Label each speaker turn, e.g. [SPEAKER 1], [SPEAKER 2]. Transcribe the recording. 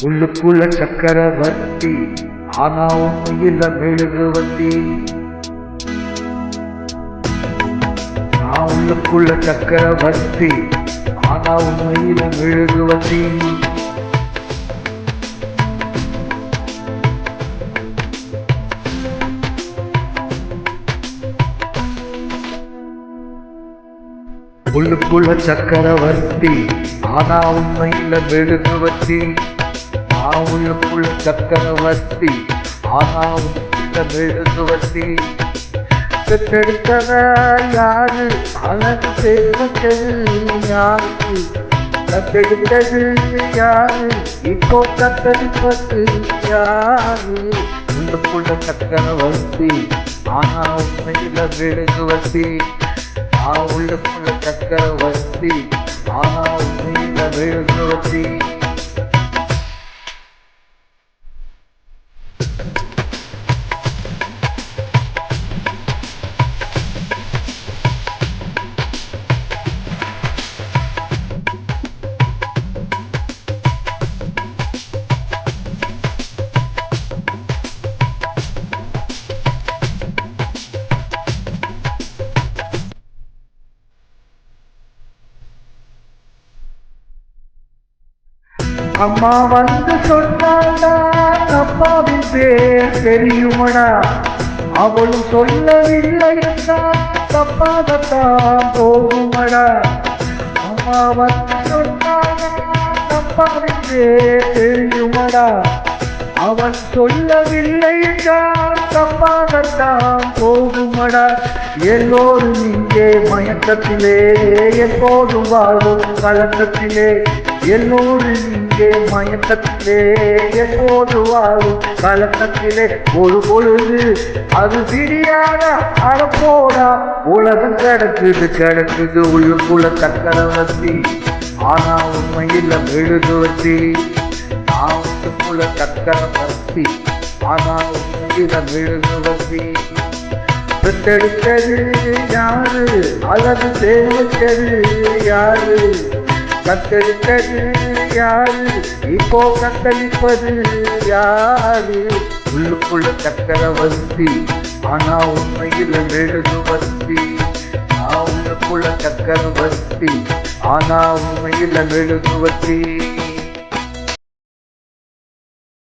[SPEAKER 1] உள்ளுக்குள்ள சக்கரவர்த்தி ஆனா உண்மையில மெழுகுவர்த்தி. நான் உள்ளுக்குள்ள சக்கரவர்த்தி ஆனா உண்மையில மெழுகுவர்த்தி. உள்ளுக்குள்ள சக்கரவர்த்தி ஆனா உண்மையில மெழுகுவர்த்தி. நான் உள்ளுக்குள்ள சக்கரவர்த்தி ஆனா உண்மையில மெழுகுவர்த்தி. பெற்றெடுத்தத யாரு அழகு செய்வது யாரு? கத்தெடுத்தது யாரு இப்போ கத்தெடுப்பது யாரு? உள்ளுக்குள்ள சக்கரவர்த்தி ஆனா உண்மையில மெழுகுவர்த்தி. நான் உள்ளுக்குள்ள சக்கரவர்த்தி ஆனா உண்மையில மெழுகுவர்த்தி. அம்மா வந்து சொன்னாடா அப்பாவின் பேர் தெரியுமடா. அவளும் சொல்லவில்லை என்றால் தப்பாகத்தான் போகுமடா. அம்மா வந்து சொன்னாடா அப்பாவின் பேர் தெரியுமடா. அவன் சொல்லவில்லை என்றால் தப்பாகத்தான் போகுமடா. எல்லோரும் இங்கே மயக்கத்திலே எப்போதும் வாழும் கலக்கத்திலே. எல்லோரும் இங்கே மயக்கத்திலே எப்போது வாழும் கலக்கத்திலே. ஒரு பொழுது அது பிரியாத அடப்போடா. உலகம் கிடக்குது உள்ளுக்குள்ள சக்கரவர்த்தி ஆனா உண்மையில மெழுகுவர்த்தி. நான் உள்ளுக்குள்ள சக்கரவர்த்தி ஆனா உண்மையில மெழுகுவர்த்தி. பெற்றெடுத்தது யாரு அழகு சேமித்தது யாரு? கத்தெடுத்தது யாரு இப்போ கத்தளிப்பது யாரு? உள்ளுக்குள்ள சக்கரவர்த்தி ஆனா உண்மையில மெழுகுவர்த்தி. நான் உள்ளுக்குள்ள சக்கரவர்த்தி ஆனா உண்மையில மெழுகுவர்த்தி.